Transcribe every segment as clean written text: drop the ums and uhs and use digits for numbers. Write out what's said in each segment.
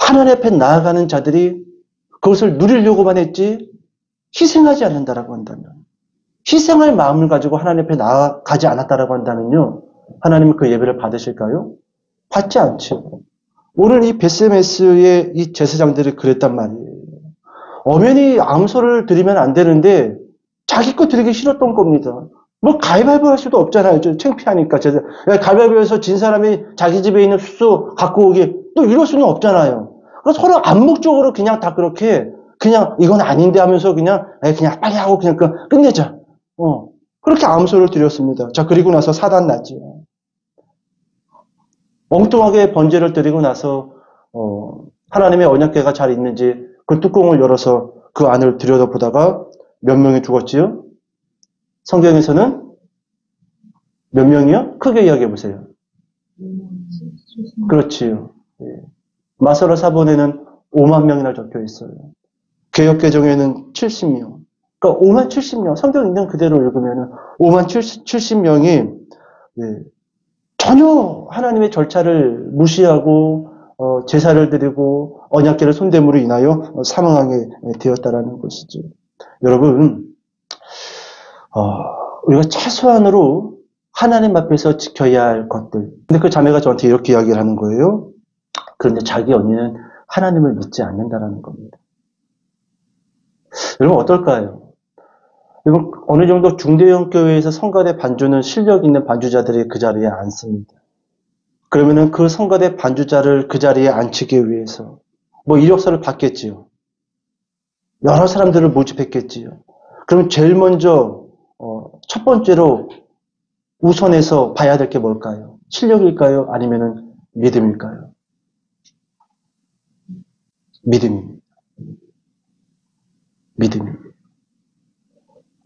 하나님 앞에 나아가는 자들이 그것을 누리려고만 했지 희생하지 않는다라고 한다면, 희생할 마음을 가지고 하나님 앞에 나아가지 않았다라고 한다면요, 하나님은 그 예배를 받으실까요? 받지 않죠. 오늘 이 베스메스의 이 제사장들이 그랬단 말이에요. 엄연히 암소를 드리면 안 되는데 자기 거 드리기 싫었던 겁니다. 뭐 가위바위보 할 수도 없잖아요. 좀 창피하니까. 가위바위보에서 진 사람이 자기 집에 있는 숫소 갖고 오기 또 이럴 수는 없잖아요. 그래서 서로 암묵적으로 그냥 다 그렇게 그냥 이건 아닌데 하면서 그냥 빨리 하고 그냥 끝내자. 그렇게 암소를 드렸습니다. 자, 그리고 나서 사단 났지요. 엉뚱하게 번제를 드리고 나서 하나님의 언약궤가 잘 있는지 그 뚜껑을 열어서 그 안을 들여다보다가 몇 명이 죽었지요? 성경에서는 몇 명이요? 크게 이야기해 보세요. 그렇지요. 마서라 사본에는 5만 명이나 적혀 있어요. 개역개정에는 70명. 그러니까 5만 70명. 성경 있는 그대로 읽으면 5만 70명이 전혀 하나님의 절차를 무시하고 제사를 드리고 언약궤를 손대므로 인하여 사망하게 되었다라는 것이죠. 여러분, 우리가 최소한으로 하나님 앞에서 지켜야 할 것들. 근데 그 자매가 저한테 이렇게 이야기를 하는 거예요. 그런데 자기 언니는 하나님을 믿지 않는다라는 겁니다. 여러분 어떨까요? 여러분 어느 정도 중대형 교회에서 성가대 반주는 실력 있는 반주자들이 그 자리에 앉습니다. 그러면은 그 성가대 반주자를 그 자리에 앉히기 위해서 뭐 이력서를 받겠지요. 여러 사람들을 모집했겠지요. 그럼 제일 먼저 첫 번째로 우선해서 봐야 될 게 뭘까요? 실력일까요? 아니면은 믿음일까요? 믿음입니다. 믿음입니다.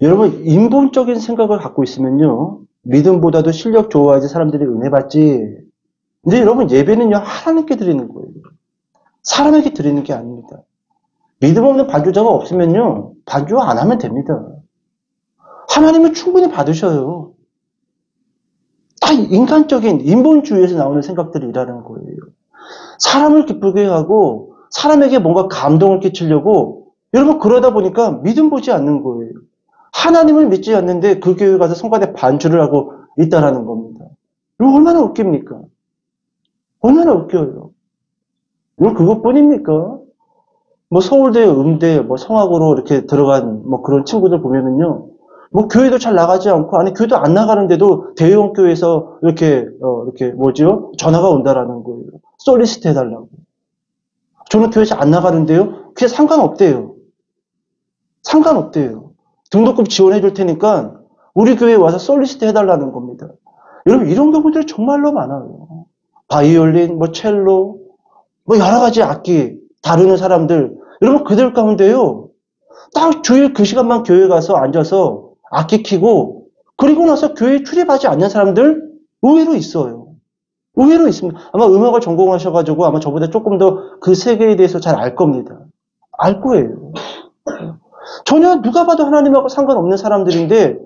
여러분 인본적인 생각을 갖고 있으면요, 믿음보다도 실력 좋아야지 사람들이 은혜 받지. 근데 여러분 예배는요 하나님께 드리는 거예요. 사람에게 드리는 게 아닙니다. 믿음 없는 반주자가 없으면요 반주 안 하면 됩니다. 하나님은 충분히 받으셔요. 다 인간적인 인본주의에서 나오는 생각들이라는 거예요. 사람을 기쁘게 하고 사람에게 뭔가 감동을 끼치려고 여러분 그러다 보니까 믿음 보지 않는 거예요. 하나님을 믿지 않는데 그 교회 가서 성가대 반주를 하고 있다라는 겁니다. 이거 얼마나 웃깁니까? 얼마나 웃겨요. 이거 그것뿐입니까? 뭐 서울대, 음대, 뭐 성악으로 이렇게 들어간 뭐 그런 친구들 보면은요, 뭐 교회도 잘 나가지 않고, 아니 교회도 안 나가는데도 대형 교회에서 이렇게 전화가 온다라는 거예요. 솔리시트 해달라고. 저는 교회에서 안 나가는데요, 그게 상관없대요. 상관없대요. 등록금 지원해 줄 테니까 우리 교회에 와서 솔리시트 해달라는 겁니다. 여러분 이런 경우들이 정말로 많아요. 바이올린, 뭐 첼로, 뭐 여러 가지 악기 다루는 사람들, 여러분 그들 가운데요, 딱 주일 그 시간만 교회 가서 앉아서 악기 키고 그리고 나서 교회에 출입하지 않는 사람들 의외로 있어요. 의외로 있습니다. 아마 음악을 전공하셔가지고 아마 저보다 조금 더 그 세계에 대해서 잘 알 겁니다. 알 거예요. 전혀 누가 봐도 하나님하고 상관없는 사람들인데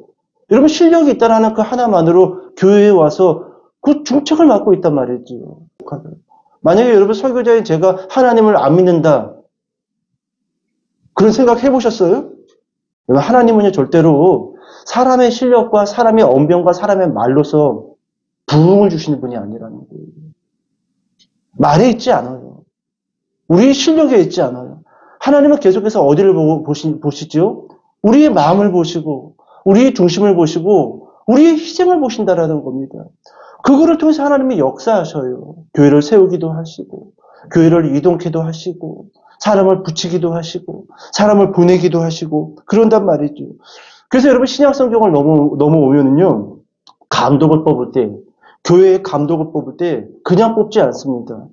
여러분 실력이 있다라는 그 하나만으로 교회에 와서 그 중책을 맡고 있단 말이죠. 만약에 여러분 설교자인 제가 하나님을 안 믿는다, 그런 생각 해보셨어요? 하나님은요 절대로 사람의 실력과 사람의 언변과 사람의 말로서 부흥을 주시는 분이 아니라는 거예요. 말에 있지 않아요. 우리의 실력에 있지 않아요. 하나님은 계속해서 어디를 보시죠? 우리의 마음을 보시고 우리의 중심을 보시고 우리의 희생을 보신다라는 겁니다. 그거를 통해서 하나님이 역사하셔요. 교회를 세우기도 하시고 교회를 이동케도 하시고 사람을 붙이기도 하시고 사람을 보내기도 하시고 그런단 말이죠. 그래서 여러분 신약성경을 넘어오면은요, 감독을 뽑을 때, 교회의 감독을 뽑을 때 그냥 뽑지 않습니다.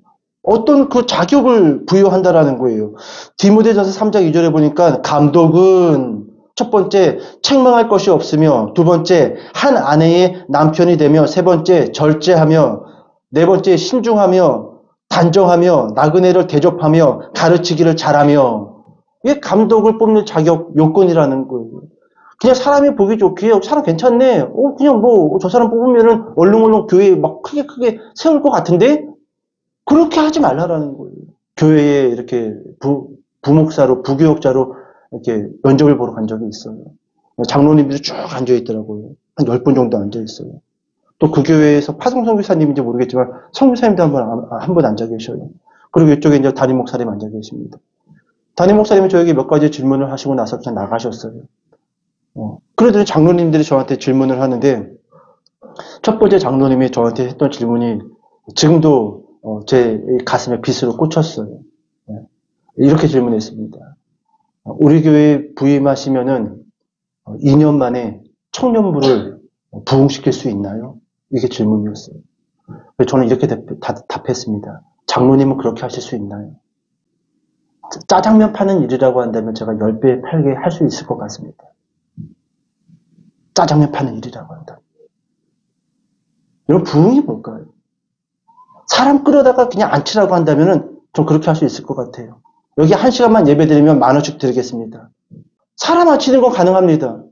어떤 그 자격을 부여한다라는 거예요. 디모데전서 3장 2절에 보니까 감독은 첫 번째 책망할 것이 없으며, 두 번째 한 아내의 남편이 되며, 세 번째 절제하며, 네 번째 신중하며 단정하며 나그네를 대접하며 가르치기를 잘하며. 이게 감독을 뽑는 자격 요건이라는 거예요. 그냥 사람이 보기 좋게 사람 괜찮네, 그냥 뭐 저 사람 뽑으면은 얼렁얼렁 교회 막 크게 세울 것 같은데, 그렇게 하지 말라라는 거예요. 교회에 이렇게 부목사로, 부교역자로 이렇게 면접을 보러 간 적이 있어요. 장로님들이 쭉 앉아있더라고요. 한 10분 정도 앉아있어요. 또 그 교회에서 파송 선교사님인지 모르겠지만 선교사님도 한 분 앉아 계셔요. 그리고 이쪽에 이제 담임 목사님 앉아 계십니다. 담임 목사님은 저에게 몇 가지 질문을 하시고 나서 그냥 나가셨어요. 그러더니 장로님들이 저한테 질문을 하는데, 첫 번째 장로님이 저한테 했던 질문이 지금도 제 가슴에 빗으로 꽂혔어요. 이렇게 질문했습니다. 우리 교회에 부임하시면은 2년 만에 청년부를 부흥시킬 수 있나요? 이게 질문이었어요. 저는 이렇게 답했습니다. 장로님은 그렇게 하실 수 있나요? 짜장면 파는 일이라고 한다면 제가 10배, 8배 할 수 있을 것 같습니다. 짜장면 파는 일이라고 한다. 여러분, 부흥이 뭘까요? 사람 끌어다가 그냥 앉히라고 한다면 좀 그렇게 할 수 있을 것 같아요. 여기 1시간만 예배 드리면 10,000원씩 드리겠습니다. 사람 앉히는 건 가능합니다.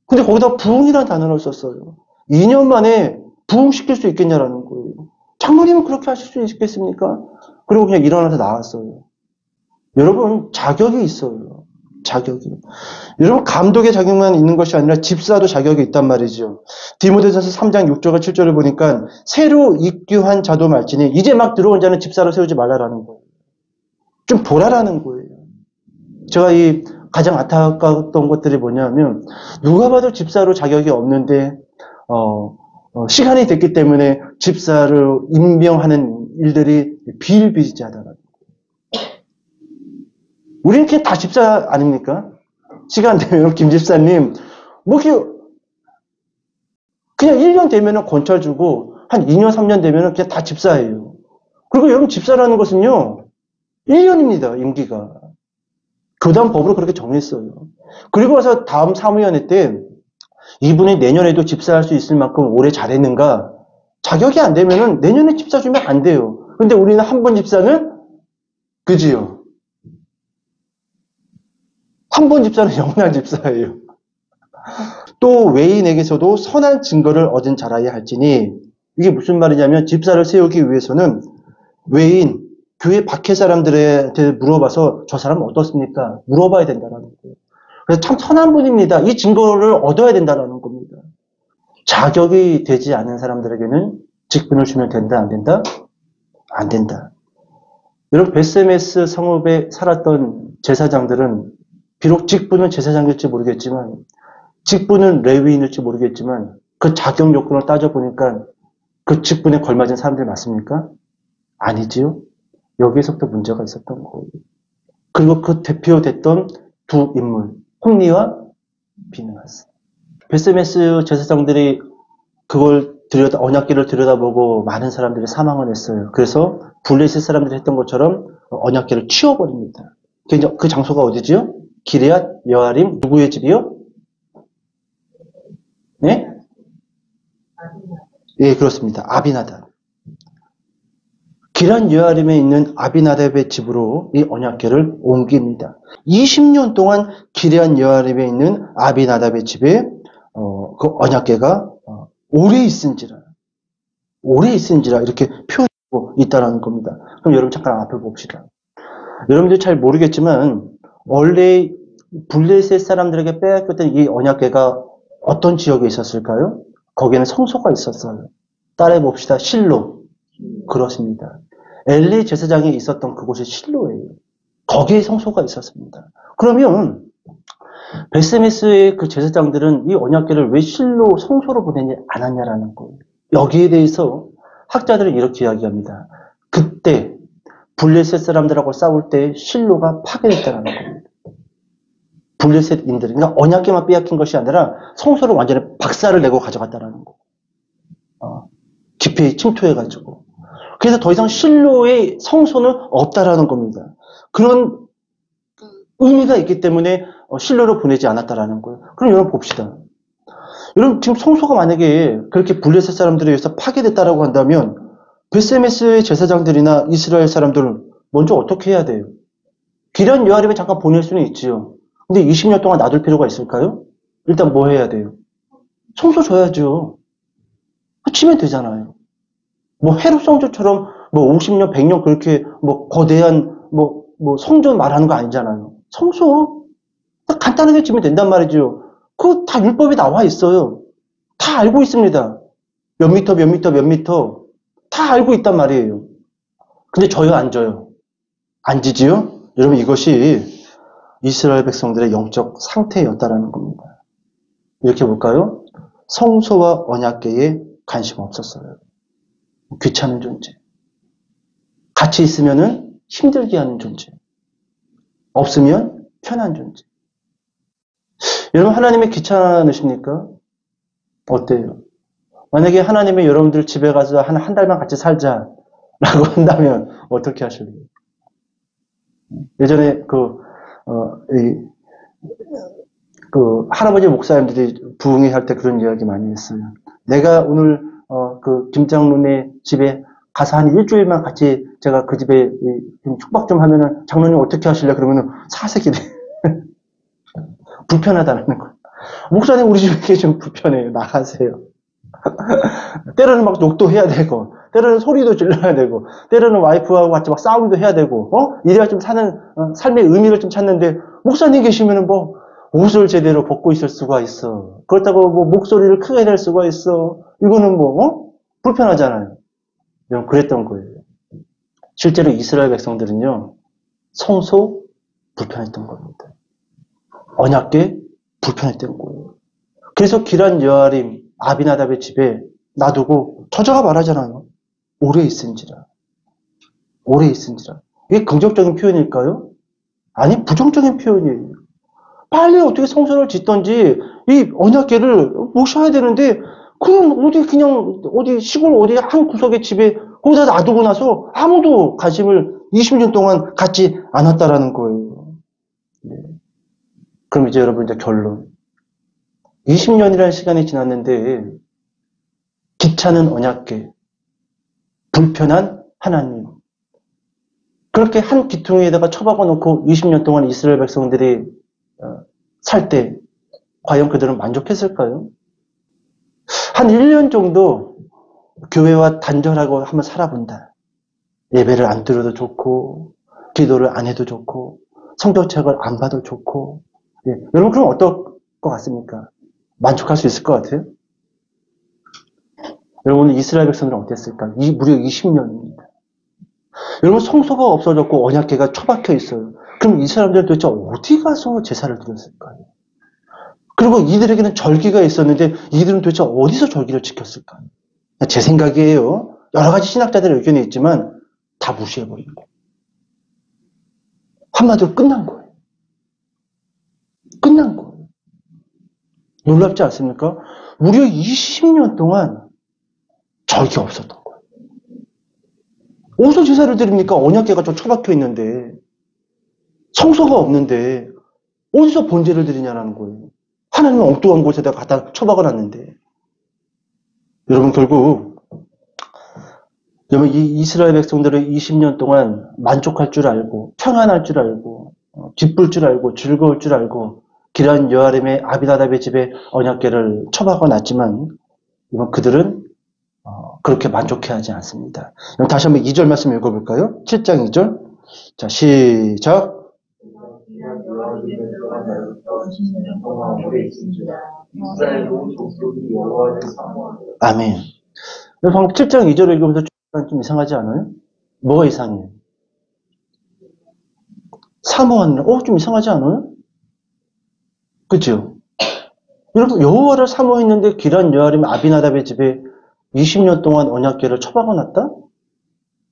근데 거기다 부흥이라는 단어를 썼어요. 2년 만에 부흥시킬 수 있겠냐라는 거예요. 장로님은 그렇게 하실 수 있겠습니까? 그리고 그냥 일어나서 나왔어요. 여러분, 자격이 있어요. 자격이. 여러분, 감독의 자격만 있는 것이 아니라 집사도 자격이 있단 말이죠. 디모데전서 3장 6절과 7절을 보니까 새로 입교한 자도 말지니 이제 막 들어온 자는 집사로 세우지 말라라는 거예요. 좀 보라라는 거예요. 제가 가장 안타까웠던 것들이 뭐냐면, 누가 봐도 집사로 자격이 없는데 시간이 됐기 때문에 집사를 임명하는 일들이 비일비재하다는 거예요. 우리는 그냥 다 집사 아닙니까? 시간 되면 김 집사님 뭐 그냥 1년 되면 권찰 주고 한 2년 3년 되면 그냥 다 집사예요. 그리고 여러분, 집사라는 것은요 1년입니다. 임기가. 교단법으로 그렇게 정했어요. 그리고 와서 다음 사무위원회 때 이분이 내년에도 집사할 수 있을 만큼 오래 잘했는가, 자격이 안 되면은 내년에 집사 주면 안 돼요. 근데 우리는 한 번 집사는, 그지요? 한 번 집사는 영원한 집사예요. 또 외인에게서도 선한 증거를 얻은 자라야 할지니, 이게 무슨 말이냐면 집사를 세우기 위해서는 외인, 교회 밖의 사람들한테 물어봐서 저 사람은 어떻습니까? 물어봐야 된다는 거예요. 그래서 참 선한 분입니다. 이 증거를 얻어야 된다는 겁니다. 자격이 되지 않은 사람들에게는 직분을 주면 된다, 안 된다? 안 된다. 여러분, 베세메스 성읍에 살았던 제사장들은 비록 직분은 제사장일지 모르겠지만, 직분은 레위인일지 모르겠지만, 그 자격 요건을 따져보니까 그 직분에 걸맞은 사람들 맞습니까? 아니지요? 여기에서부터 문제가 있었던 거예요. 그리고 그 대표됐던 두 인물, 홈리와 비느하스. 베세메스 제사장들이 그걸 언약궤를 들여다보고 많은 사람들이 사망을 했어요. 그래서 블레셋 사람들이 했던 것처럼 언약궤를 치워버립니다. 그 장소가 어디지요? 기럇 여아림. 누구의 집이요? 네? 예, 그렇습니다. 아비나답. 기럇 여아림에 있는 아비나답의 집으로 이 언약궤를 옮깁니다. 20년 동안 기럇 여아림에 있는 아비나답의 집에 그 언약궤가 오래 있은지라 이렇게 표현하고 있다는 겁니다. 그럼 여러분 잠깐 앞을 봅시다. 여러분들이 잘 모르겠지만 원래 블레셋 사람들에게 빼앗겼던 이 언약궤가 어떤 지역에 있었을까요? 거기에는 성소가 있었어요. 따라해 봅시다. 실로. 그렇습니다. 엘리 제사장이 있었던 그곳이 실로예요. 거기에 성소가 있었습니다. 그러면 베세메스의 그 제사장들은 이 언약궤를 왜 실로 성소로 보내지 않았냐라는 거예요. 여기에 대해서 학자들은 이렇게 이야기합니다. 그때 블레셋 사람들하고 싸울 때 실로가 파괴됐다는 겁니다. 블레셋인들이, 그러니까 언약궤만 빼앗긴 것이 아니라 성소를 완전히 박살을 내고 가져갔다는 거. 기피에 침투해가지고. 그래서 더 이상 실로의 성소는 없다라는 겁니다. 그런 의미가 있기 때문에 실로로 보내지 않았다라는 거예요. 그럼 여러분 봅시다. 여러분 지금 성소가 만약에 그렇게 블레셋 사람들에 의해서 파괴됐다라고 한다면 베세메스의 제사장들이나 이스라엘 사람들은 먼저 어떻게 해야 돼요? 기럇 여아림에 잠깐 보낼 수는 있지요. 근데 20년 동안 놔둘 필요가 있을까요? 일단 뭐 해야 돼요? 성소 줘야죠. 치면 되잖아요. 뭐 헤롯 성조처럼 뭐 50년, 100년 그렇게 뭐 거대한 성전 말하는 거 아니잖아요. 성소. 간단하게 지면 된단 말이죠. 그거 다 율법에 나와 있어요. 다 알고 있습니다. 몇 미터, 몇 미터, 몇 미터. 다 알고 있단 말이에요. 근데 져요, 안 져요? 안 지지요? 여러분, 이것이 이스라엘 백성들의 영적 상태였다라는 겁니다. 이렇게 볼까요? 성소와 언약궤에 관심 없었어요. 귀찮은 존재. 같이 있으면은 힘들게 하는 존재. 없으면 편한 존재. 여러분, 하나님이 귀찮으십니까? 어때요? 만약에 하나님이 여러분들 집에 가서 한 달만 같이 살자라고 한다면 어떻게 하실래요? 예전에 할아버지 목사님들이 부흥회 할 때 그런 이야기 많이 했어요. 내가 오늘 김장로네 집에 가서 한 일주일만 같이 제가 그 집에 숙박 좀 하면은 장로님 어떻게 하실래? 그러면은 사색이래. 불편하다는 거예요. 목사님 우리 집에 좀 불편해요. 나가세요. 때로는 막 욕도 해야 되고, 때로는 소리도 질러야 되고, 때로는 와이프하고 같이 막 싸움도 해야 되고, 이래야 좀 사는, 삶의 의미를 좀 찾는데, 목사님 계시면은 옷을 제대로 벗고 있을 수가 있어. 그렇다고 목소리를 크게 낼 수가 있어. 이거는 불편하잖아요. 여러분, 그랬던 거예요. 실제로 이스라엘 백성들은요, 성소 불편했던 겁니다. 언약궤 불편했던 거예요. 그래서 기란 여아림 아비나답의 집에 놔두고 저자가 말하잖아요. 오래 있은지라. 오래 있은지라. 이게 긍정적인 표현일까요? 아니, 부정적인 표현이에요. 빨리 어떻게 성소를 짓던지 이 언약궤를 모셔야 되는데 그냥 어디 시골 어디 한 구석의 집에 거기다 놔두고 나서 아무도 관심을 20년 동안 갖지 않았다라는 거예요. 네. 그럼 이제 여러분 결론. 20년이라는 시간이 지났는데 귀찮은 언약궤, 불편한 하나님. 그렇게 한 귀퉁이에다가 처박아 놓고 20년 동안 이스라엘 백성들이 살 때 과연 그들은 만족했을까요? 한 1년 정도 교회와 단절하고 한번 살아본다. 예배를 안 드려도 좋고 기도를 안 해도 좋고 성경책을 안 봐도 좋고 여러분 그럼 어떨 것 같습니까? 만족할 수 있을 것 같아요? 여러분 이스라엘 백성들은 어땠을까? 무려 20년입니다. 여러분 성소가 없어졌고 언약궤가 처박혀 있어요. 그럼 이 사람들은 도대체 어디 가서 제사를 드렸을까요? 그리고 이들에게는 절기가 있었는데 이들은 도대체 어디서 절기를 지켰을까요? 제 생각이에요. 여러 가지 신학자들의 의견이 있지만 다 무시해버린 거예요. 한마디로 끝난 거예요. 끝난 거예요. 놀랍지 않습니까? 무려 20년 동안 절기가 없었던 거예요. 어디서 제사를 드립니까? 언약궤가 좀 처박혀 있는데 성소가 없는데 어디서 번제를 드리냐라는 거예요. 하나님은 엉뚱한 곳에다 갖다 처박아 놨는데 여러분 결국 여러분 이 이스라엘 백성들은 20년 동안 만족할 줄 알고 평안할 줄 알고 기쁠 줄 알고 즐거울 줄 알고 기란 여아림의 아비나답의 집에 언약궤를 처박아 놨지만 이번 그들은 그렇게 만족해하지 않습니다. 다시 한번 2절 말씀 읽어볼까요? 7장 2절. 자, 시작. 아멘. 방금 7장 2절을 읽으면서 좀 이상하지 않아요? 뭐가 이상해요? 사모하는, 좀 이상하지 않아요? 그죠? 여러분, 여호와를 사모했는데 기란 여아림 아비나답의 집에 20년 동안 언약궤를 처박아 놨다?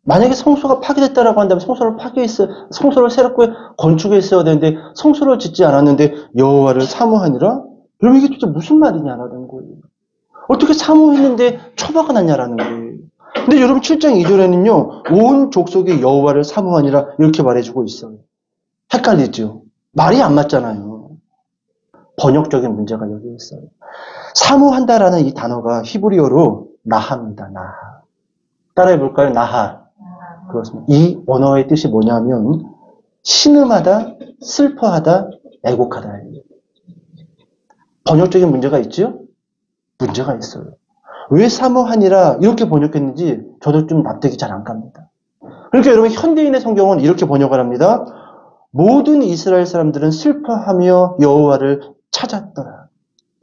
만약에 성소가 파괴됐다라고 한다면 성소를 새롭게 건축했어야 되는데 성소를 짓지 않았는데 여호와를 사모하니라? 여러분 이게 도대체 무슨 말이냐라는 거예요. 어떻게 사모했는데 처박아 놨냐라는 거예요. 근데 여러분 7장 2절에는요. 온 족속이 여호와를 사모하니라 이렇게 말해주고 있어요. 헷갈리죠? 말이 안 맞잖아요. 번역적인 문제가 여기 있어요. 사모한다라는 이 단어가 히브리어로 나하입니다. 나하. 따라해볼까요? 나하. 그렇습니다. 이 언어의 뜻이 뭐냐면 신음하다, 슬퍼하다, 애곡하다. 번역적인 문제가 있죠? 문제가 있어요. 왜 사모하니라 이렇게 번역했는지 저도 좀 납득이 잘 안 갑니다. 그러니까 여러분 현대인의 성경은 이렇게 번역을 합니다. 모든 이스라엘 사람들은 슬퍼하며 여호와를 찾았더라.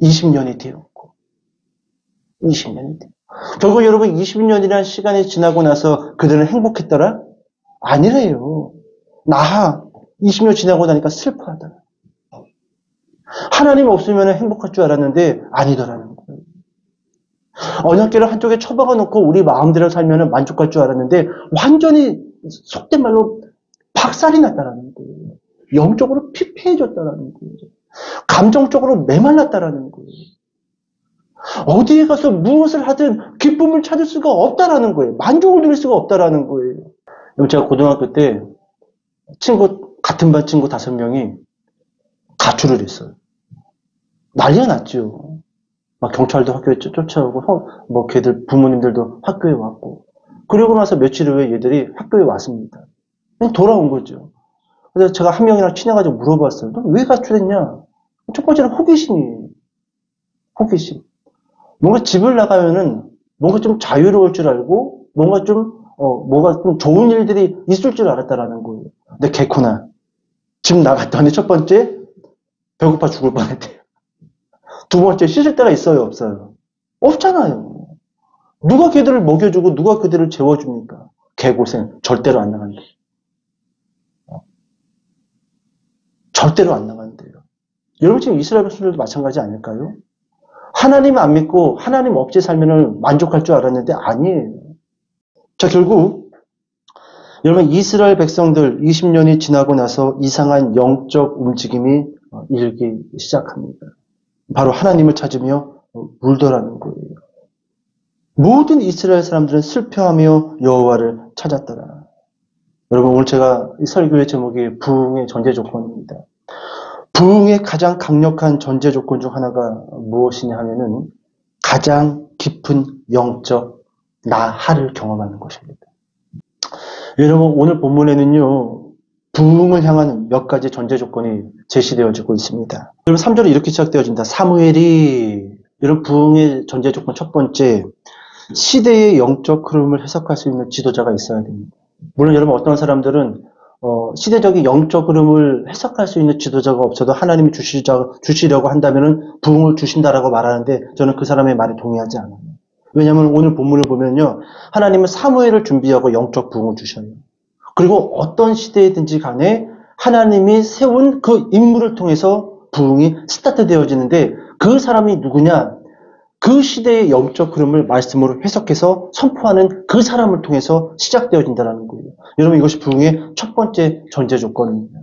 20년이 되었고 20년이 되었고 결국 여러분 20년이라는 시간이 지나고 나서 그들은 행복했더라? 아니래요. 20년 지나고 나니까 슬퍼하더라. 하나님 없으면 행복할 줄 알았는데 아니더라는 거예요. 언약궤를 한쪽에 처박아 놓고 우리 마음대로 살면 만족할 줄 알았는데 완전히 속된 말로 박살이 났다라는 거예요. 영적으로 피폐해졌다라는 거예요. 감정적으로 메말랐다라는 거예요. 어디에 가서 무엇을 하든 기쁨을 찾을 수가 없다라는 거예요. 만족을 누릴 수가 없다라는 거예요. 제가 고등학교 때 같은 반 친구 5명이 가출을 했어요. 난리가 났죠. 막 경찰도 학교에 쫓아오고, 뭐 걔들 부모님들도 학교에 왔고. 그러고 나서 며칠 후에 얘들이 학교에 왔습니다. 그냥 돌아온 거죠. 그래서 제가 한 명이랑 친해가지고 물어봤어요. 너 왜 가출했냐? 첫 번째는 호기심이에요. 호기심. 뭔가 집을 나가면은 뭔가 좀 자유로울 줄 알고, 뭔가 좀 좋은 일들이 있을 줄 알았다라는 거예요. 근데 개코나. 집 나갔더니 첫 번째, 배고파 죽을 뻔했대요. 두 번째, 씻을 데가 있어요, 없어요? 없잖아요. 누가 걔들을 먹여주고 누가 그들을 재워줍니까? 개고생. 절대로 안 나간대. 절대로 안 나간대요. 여러분 지금 이스라엘 백성들도 마찬가지 아닐까요? 하나님 안 믿고 하나님 없이 살면 만족할 줄 알았는데 아니에요. 자, 결국 여러분 이스라엘 백성들 20년이 지나고 나서 이상한 영적 움직임이 일기 시작합니다. 바로 하나님을 찾으며 울더라는 거예요. 모든 이스라엘 사람들은 슬퍼하며 여호와를 찾았더라. 여러분 오늘 제가 이 설교의 제목이 부흥의 전제 조건입니다. 부흥의 가장 강력한 전제 조건 중 하나가 무엇이냐 하면은 가장 깊은 영적 나하를 경험하는 것입니다. 여러분 오늘 본문에는요 부흥을 향한 몇 가지 전제 조건이 제시되어지고 있습니다. 여러분 3절에 이렇게 시작되어집니다. 사무엘이 여러분 부흥의 전제 조건 첫 번째 시대의 영적 흐름을 해석할 수 있는 지도자가 있어야 됩니다. 물론 여러분 어떤 사람들은 시대적인 영적 흐름을 해석할 수 있는 지도자가 없어도 하나님이 주시려고 한다면 부흥을 주신다라고 말하는데 저는 그 사람의 말에 동의하지 않아요. 왜냐하면 오늘 본문을 보면요. 하나님은 사무엘을 준비하고 영적 부흥을 주셔요. 그리고 어떤 시대이든지 간에 하나님이 세운 그 인물을 통해서 부흥이 스타트 되어지는데 그 사람이 누구냐? 그 시대의 영적 흐름을 말씀으로 해석해서 선포하는 그 사람을 통해서 시작되어진다는 거예요. 여러분 이것이 부흥의 첫 번째 전제 조건입니다.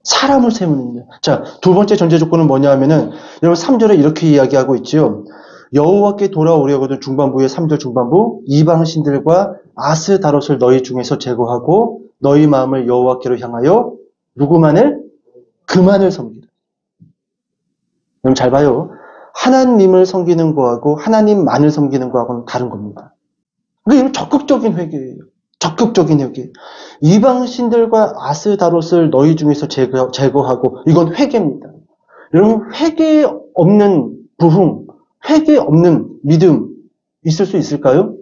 사람을 세우는 일. 자, 두 번째 전제 조건은 뭐냐 하면은 여러분 3절에 이렇게 이야기하고 있지요. 여호와께 돌아오려거든 중반부의 3절 중반부 이방 신들과 아스다롯을 너희 중에서 제거하고 너희 마음을 여호와께로 향하여 누구만을? 그만을 섬기라. 여러분 잘 봐요. 하나님을 섬기는 거하고 하나님만을 섬기는 거하고는 다른 겁니다. 이건 적극적인 회개예요. 적극적인 회개. 이방 신들과 아스다롯을 너희 중에서 제거하고 이건 회개입니다. 여러분 회개 없는 부흥, 회개 없는 믿음 있을 수 있을까요?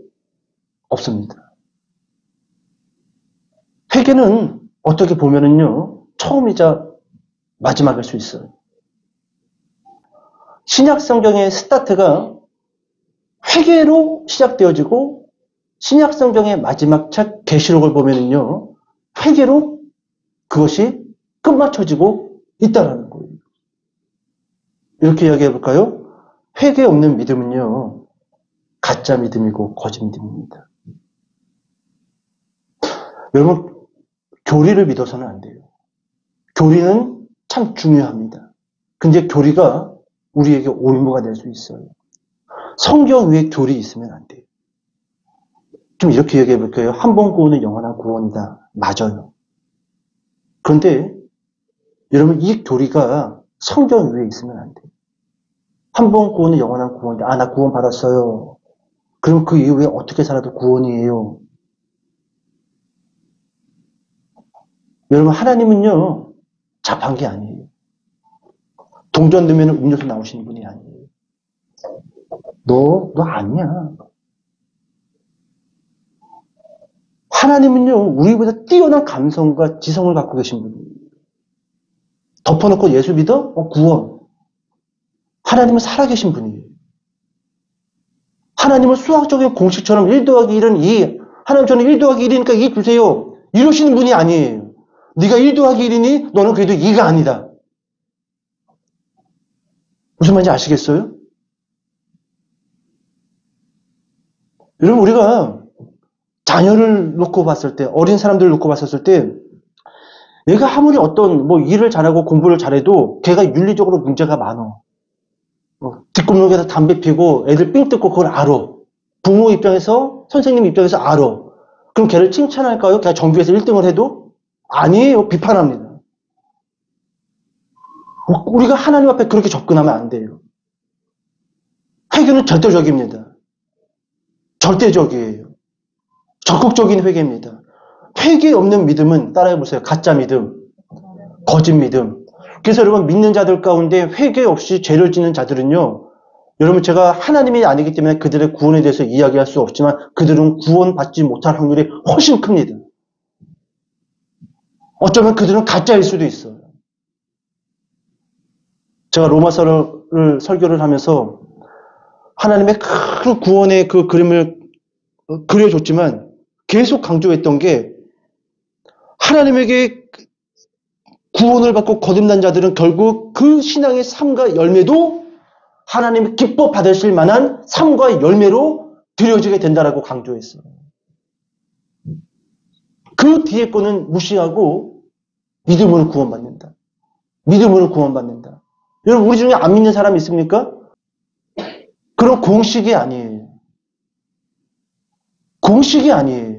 없습니다. 회개는 어떻게 보면은요 처음이자 마지막일 수 있어요. 신약 성경의 스타트가 회개로 시작되어지고 신약 성경의 마지막 책 계시록을 보면은요 회개로 그것이 끝마쳐지고 있다라는 거예요. 이렇게 이야기해 볼까요? 회개 없는 믿음은요 가짜 믿음이고 거짓 믿음입니다. 여러분 교리를 믿어서는 안 돼요. 교리는 참 중요합니다. 근데 교리가 우리에게 올무가 될 수 있어요. 성경 위에 교리 있으면 안 돼요. 좀 이렇게 얘기해 볼게요. 한 번 구원은 영원한 구원이다. 맞아요. 그런데 여러분 이 교리가 성경 위에 있으면 안 돼요. 한 번 구원은 영원한 구원이다. 나 구원 받았어요. 그럼 그 이후에 어떻게 살아도 구원이에요. 여러분 하나님은요 자판기 아니에요. 동전 넣으면 음료수 나오시는 분이 아니에요. 너 아니야. 하나님은요, 우리보다 뛰어난 감성과 지성을 갖고 계신 분이에요. 덮어놓고 예수 믿어? 구원. 하나님은 살아계신 분이에요. 하나님은 수학적인 공식처럼 1 더하기 1은 2. 하나님 저는 1 더하기 1이니까 2 주세요. 이러시는 분이 아니에요. 네가 1 더하기 1이니 너는 그래도 2가 아니다. 무슨 말인지 아시겠어요? 여러분 우리가 자녀를 놓고 봤을 때, 어린 사람들을 놓고 봤었을 때 얘가 아무리 어떤 일을 잘하고 공부를 잘해도 걔가 윤리적으로 문제가 많아. 뒷골목에서 담배 피고 애들 삥 뜯고 그걸 알아. 부모 입장에서, 선생님 입장에서 알아. 그럼 걔를 칭찬할까요? 걔가 전교에서 1등을 해도? 아니에요. 비판합니다. 우리가 하나님 앞에 그렇게 접근하면 안 돼요. 회개는 절대적입니다. 절대적이에요. 적극적인 회개입니다. 회개 없는 믿음은 따라해보세요. 가짜 믿음, 거짓 믿음. 그래서 여러분 믿는 자들 가운데 회개 없이 죄를 짓는 자들은요, 여러분 제가 하나님이 아니기 때문에 그들의 구원에 대해서 이야기할 수 없지만 그들은 구원받지 못할 확률이 훨씬 큽니다. 어쩌면 그들은 가짜일 수도 있어요. 제가 로마서를 설교를 하면서 하나님의 큰 구원의 그 그림을 그려줬지만 계속 강조했던 게, 하나님에게 구원을 받고 거듭난 자들은 결국 그 신앙의 삶과 열매도 하나님이 기뻐 받으실 만한 삶과 열매로 드려지게 된다라고 강조했어요. 그 뒤에 거는 무시하고 믿음으로 구원받는다. 믿음으로 구원받는다. 여러분 우리 중에 안 믿는 사람 있습니까? 그런 공식이 아니에요. 공식이 아니에요.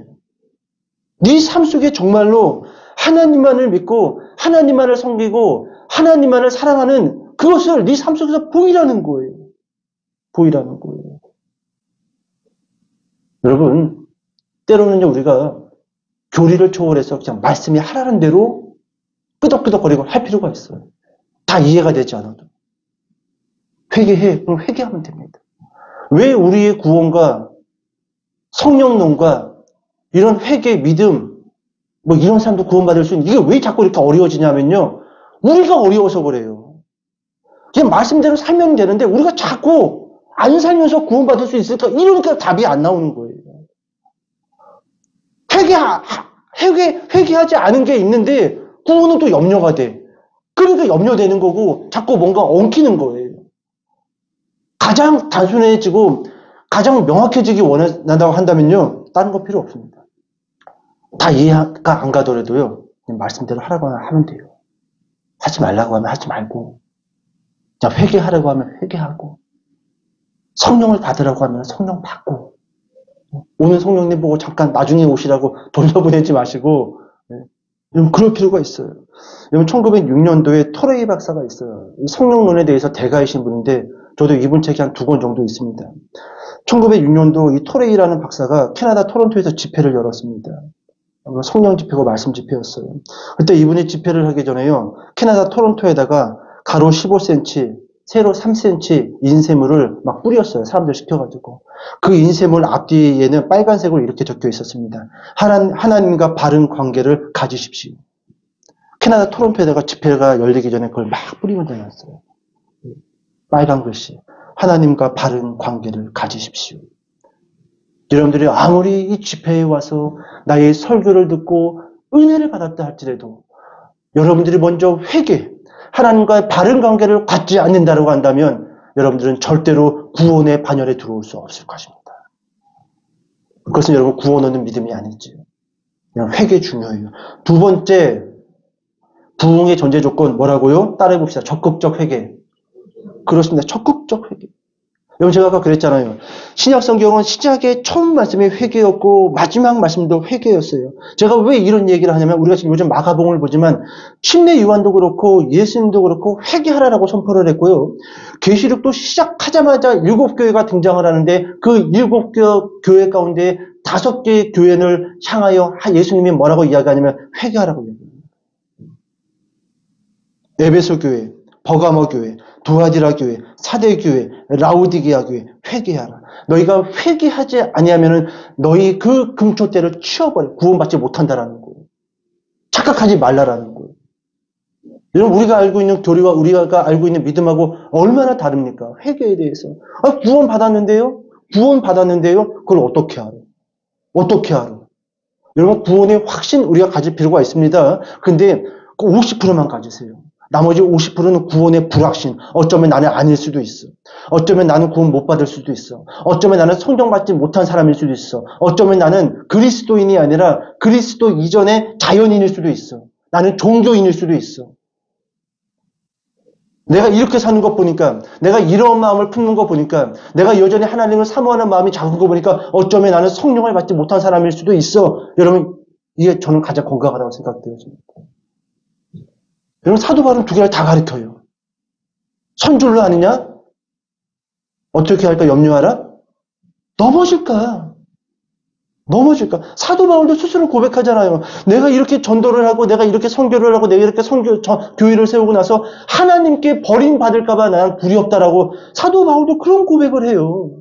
네 삶 속에 정말로 하나님만을 믿고 하나님만을 섬기고 하나님만을 사랑하는 그것을 네 삶 속에서 보이라는 거예요. 보이라는 거예요. 여러분, 때로는요, 우리가 교리를 초월해서 그냥 말씀이 하라는 대로 끄덕끄덕거리고 할 필요가 있어요. 다 이해가 되지 않아도. 회개해. 그럼 회개하면 됩니다. 왜 우리의 구원과 성령론과 이런 회개, 믿음, 이런 사람도 구원받을 수 있는, 이게 왜 자꾸 이렇게 어려워지냐면요, 우리가 어려워서 그래요. 그냥 말씀대로 살면 되는데 우리가 자꾸 안 살면서 구원받을 수 있을까? 이러니까 답이 안 나오는 거예요. 회개하지 않은 게 있는데 구원은 또 염려가 돼. 그러니까 염려되는 거고 자꾸 뭔가 엉키는 거예요. 가장 단순해지고 가장 명확해지기 원한다고 한다면요, 다른 거 필요 없습니다. 다 이해가 안 가더라도요, 그냥 말씀대로 하라고 하면 돼요. 하지 말라고 하면 하지 말고, 자, 회개하라고 하면 회개하고, 성령을 받으라고 하면 성령 받고, 오늘 성령님 보고 잠깐 나중에 오시라고 돌려보내지 마시고, 여러분 그럴 필요가 있어요. 여러분 1906년도에 토레이 박사가 있어요. 성령론에 대해서 대가이신 분인데 저도 이분 책이 한 2권 정도 있습니다. 1906년도 이 토레이라는 박사가 캐나다 토론토에서 집회를 열었습니다. 성령 집회고 말씀 집회였어요. 그때 이분이 집회를 하기 전에요, 캐나다 토론토에다가 가로 15cm, 세로 3cm 인쇄물을 막 뿌렸어요. 사람들 시켜가지고. 그 인쇄물 앞뒤에는 빨간색으로 이렇게 적혀 있었습니다. 하나님과 바른 관계를 가지십시오. 캐나다 토론토에다가 집회가 열리기 전에 그걸 막 뿌리고 다녔어요. 빨간 글씨. 하나님과 바른 관계를 가지십시오. 여러분들이 아무리 이 집회에 와서 나의 설교를 듣고 은혜를 받았다 할지라도 여러분들이 먼저 회개, 하나님과의 바른 관계를 갖지 않는다고 한다면 여러분들은 절대로 구원의 반열에 들어올 수 없을 것입니다. 그것은 여러분 구원 얻는 믿음이 아니지요. 그냥 회개 중요해요. 2번째, 부흥의 전제 조건 뭐라고요? 따라해봅시다. 적극적 회개. 그렇습니다. 적극적 회개. 여러분 제가 아까 그랬잖아요. 신약 성경은 시작의 처음 말씀이 회개였고 마지막 말씀도 회개였어요. 제가 왜 이런 얘기를 하냐면 우리가 지금 요즘 마가복음을 보지만 침례 요한도 그렇고 예수님도 그렇고 회개하라고 선포를 했고요. 계시록도 시작하자마자 7교회가 등장을 하는데 그 7교회 가운데 5개의 교회를 향하여 예수님이 뭐라고 이야기하냐면 회개하라고 이야기합니다. 에베소 교회, 버가모 교회, 두아디라 교회, 사대 교회, 라우디게아 교회 회개하라. 너희가 회개하지 아니하면은 너희 그 금초대를 치워버려. 구원받지 못한다라는 거예요. 착각하지 말라라는 거예요. 여러분, 우리가 알고 있는 교리와 우리가 알고 있는 믿음하고 얼마나 다릅니까? 회개에 대해서. 구원 받았는데요? 구원 받았는데요? 그걸 어떻게 알아? 어떻게 알아? 여러분, 구원의 확신 우리가 가질 필요가 있습니다. 근데 그 50%만 가지세요. 나머지 50%는 구원의 불확신. 어쩌면 나는 아닐 수도 있어. 어쩌면 나는 구원 못 받을 수도 있어. 어쩌면 나는 성경 받지 못한 사람일 수도 있어. 어쩌면 나는 그리스도인이 아니라 그리스도 이전의 자연인일 수도 있어. 나는 종교인일 수도 있어. 내가 이렇게 사는 것 보니까, 내가 이런 마음을 품는 거 보니까, 내가 여전히 하나님을 사모하는 마음이 작은 거 보니까 어쩌면 나는 성령을 받지 못한 사람일 수도 있어. 여러분, 이게 저는 가장 건강하다고 생각되어집니다. 여러분, 사도 바울은 두 개를 다 가르쳐요. 선줄로 아니냐? 어떻게 할까 염려하라? 넘어질까? 넘어질까? 사도 바울도 스스로 고백하잖아요. 내가 이렇게 전도를 하고, 내가 이렇게 선교를 하고, 내가 이렇게 교회를 세우고 나서 하나님께 버림받을까봐 난 두렵다라고 사도 바울도 그런 고백을 해요.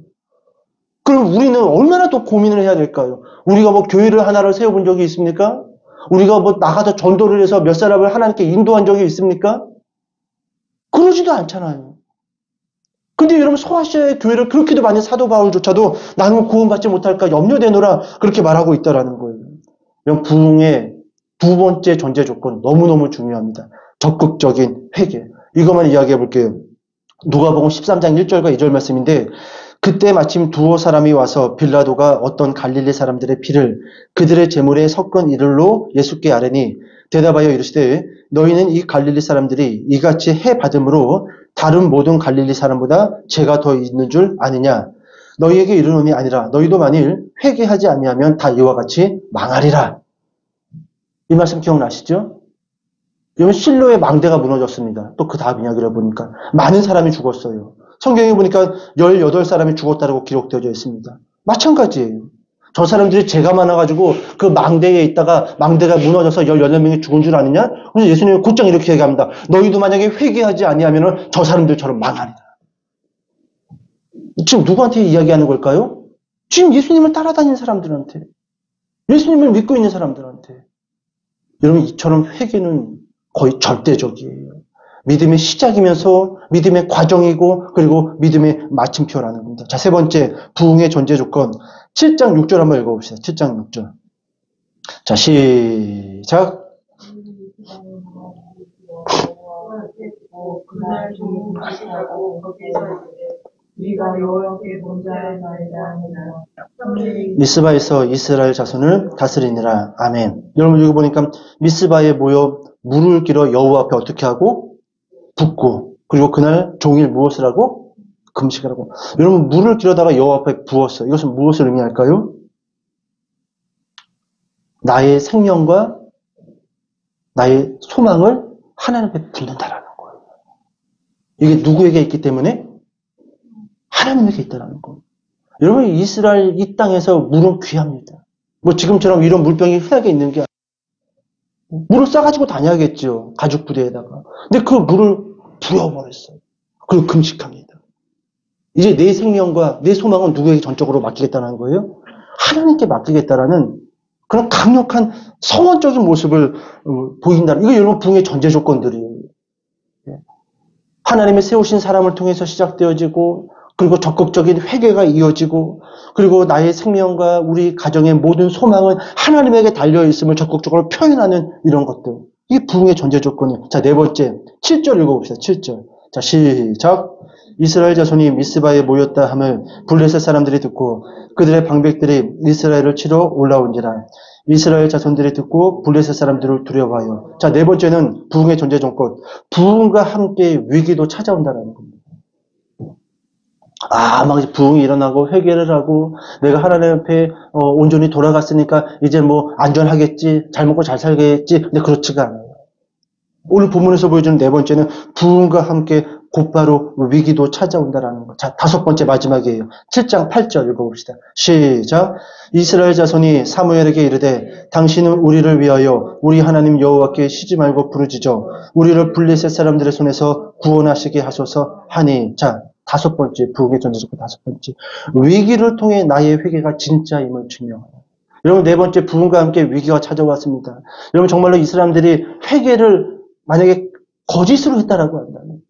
그럼 우리는 얼마나 더 고민을 해야 될까요? 우리가 뭐 교회를 하나를 세워본 적이 있습니까? 우리가 뭐 나가서 전도를 해서 몇 사람을 하나님께 인도한 적이 있습니까? 그러지도 않잖아요. 근데 여러분, 소아시아의 교회를 그렇게도 많이 사도 바울조차도 나는 구원받지 못할까 염려되노라 그렇게 말하고 있다라는 거예요. 여러분, 부흥의 두 번째 전제 조건 너무너무 중요합니다. 적극적인 회개. 이것만 이야기해 볼게요. 누가복음 13장 1절과 2절 말씀인데, 그때 마침 두어 사람이 와서 빌라도가 어떤 갈릴리 사람들의 피를 그들의 제물에 섞은 이들로 예수께 아뢰니 대답하여 이르시되 너희는 이 갈릴리 사람들이 이같이 해 받음으로 다른 모든 갈릴리 사람보다 죄가 더 있는 줄 아느냐? 너희에게 이르노니 아니라 너희도 만일 회개하지 아니하면 다 이와 같이 망하리라. 이 말씀 기억나시죠? 여러분, 실로의 망대가 무너졌습니다. 또 그 다음 이야기를 보니까 많은 사람이 죽었어요. 성경에 보니까 18사람이 죽었다고 기록되어 있습니다. 마찬가지예요. 저 사람들이 죄가 많아가지고 그 망대에 있다가 망대가 무너져서 18명이 죽은 줄 아느냐? 그래서 예수님은 곧장 이렇게 얘기합니다. 너희도 만약에 회개하지 아니하면 저 사람들처럼 망하리라. 지금 누구한테 이야기하는 걸까요? 지금 예수님을 따라다니는 사람들한테. 예수님을 믿고 있는 사람들한테. 여러분, 이처럼 회개는 거의 절대적이에요. 믿음의 시작이면서 믿음의 과정이고 그리고 믿음의 마침표라는 겁니다. 자, 세 번째, 부흥의 전제 조건 7장 6절 한번 읽어봅시다. 7장 6절. 자, 시작. 미스바에서 이스라엘 자손을 다스리니라. 아멘. 여러분, 여기 보니까 미스바에 모여 물을 길어 여호와 앞에 어떻게 하고? 붓고, 그리고 그날 종일 무엇을 하고? 금식을 하고. 여러분, 물을 길어다가 여호와 앞에 부었어요. 이것은 무엇을 의미할까요? 나의 생명과 나의 소망을 하나님 앞에 붓는다라는 거예요. 이게 누구에게 있기 때문에? 하나님에게 있다라는 거예요. 여러분, 이스라엘 이 땅에서 물은 귀합니다. 뭐 지금처럼 이런 물병이 흔하게 있는 게 아니에요. 물을 싸가지고 다녀야겠죠. 가죽 부대에다가. 근데 그 물을 부어버렸어요. 그리고 금식합니다. 이제 내 생명과 내 소망은 누구에게 전적으로 맡기겠다는 거예요? 하나님께 맡기겠다라는 그런 강력한 성원적인 모습을 보인다. 이거 여러분, 부흥의 전제 조건들이에요. 하나님의 세우신 사람을 통해서 시작되어지고, 그리고 적극적인 회개가 이어지고, 그리고 나의 생명과 우리 가정의 모든 소망은 하나님에게 달려있음을 적극적으로 표현하는 이런 것들. 이게 부흥의 전제 조건이에요. 자, 네 번째, 7절 읽어봅시다. 7절. 자, 시작. 이스라엘 자손이 미스바에 모였다 함을 블레셋 사람들이 듣고 그들의 방백들이 이스라엘을 치러 올라온지라. 이스라엘 자손들이 듣고 블레셋 사람들을 두려워하여. 자, 네 번째는 부흥의 전제 조건. 부흥과 함께 위기도 찾아온다는 겁니다. 막 부흥이 일어나고 회개를 하고 내가 하나님 앞에 온전히 돌아갔으니까 이제 뭐 안전하겠지, 잘 먹고 잘 살겠지. 근데 그렇지가 않아요. 오늘 본문에서 보여주는 네 번째는 부흥과 함께 곧바로 위기도 찾아온다라는 것. 자, 5번째 마지막이에요. 7장 8절 읽어봅시다. 시작. 이스라엘 자손이 사무엘에게 이르되 당신은 우리를 위하여 우리 하나님 여호와께 쉬지 말고 부르짖어 우리를 블레셋 사람들의 손에서 구원하시게 하소서 하니. 자, 5번째 부흥의 전제조건 5번째. 위기를 통해 나의 회개가 진짜임을 증명하라. 여러분, 4번째 부흥과 함께 위기가 찾아왔습니다. 여러분, 정말로 이 사람들이 회개를 만약에 거짓으로 했다라고 한다면,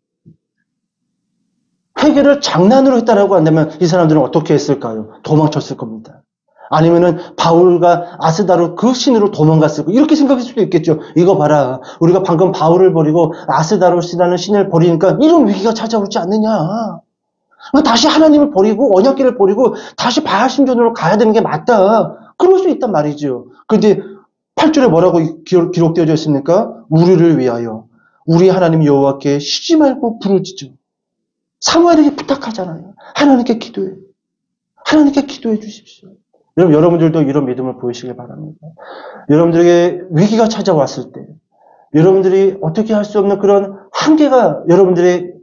회개를 장난으로 했다라고 한다면 이 사람들은 어떻게 했을까요? 도망쳤을 겁니다. 아니면은 바울과 아스다로 그 신으로 도망갔을 거 이렇게 생각할 수도 있겠죠. 이거 봐라. 우리가 방금 바울을 버리고 아스다로시라는 신을 버리니까 이런 위기가 찾아오지 않느냐. 다시 하나님을 버리고 언약궤를 버리고 다시 바알신전으로 가야 되는 게 맞다. 그럴 수 있단 말이죠. 그런데 8절에 뭐라고 기록되어져 있습니까? 우리를 위하여 우리 하나님 여호와께 쉬지 말고 부르짖어. 사무엘에게 부탁하잖아요. 하나님께 기도해. 하나님께 기도해 주십시오. 여러분, 여러분들도 이런 믿음을 보이시길 바랍니다. 여러분들에게 위기가 찾아왔을 때, 여러분들이 어떻게 할 수 없는 그런 한계가 여러분들의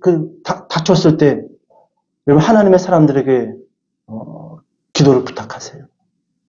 닥쳤을 때, 여러분 하나님의 사람들에게 기도를 부탁하세요.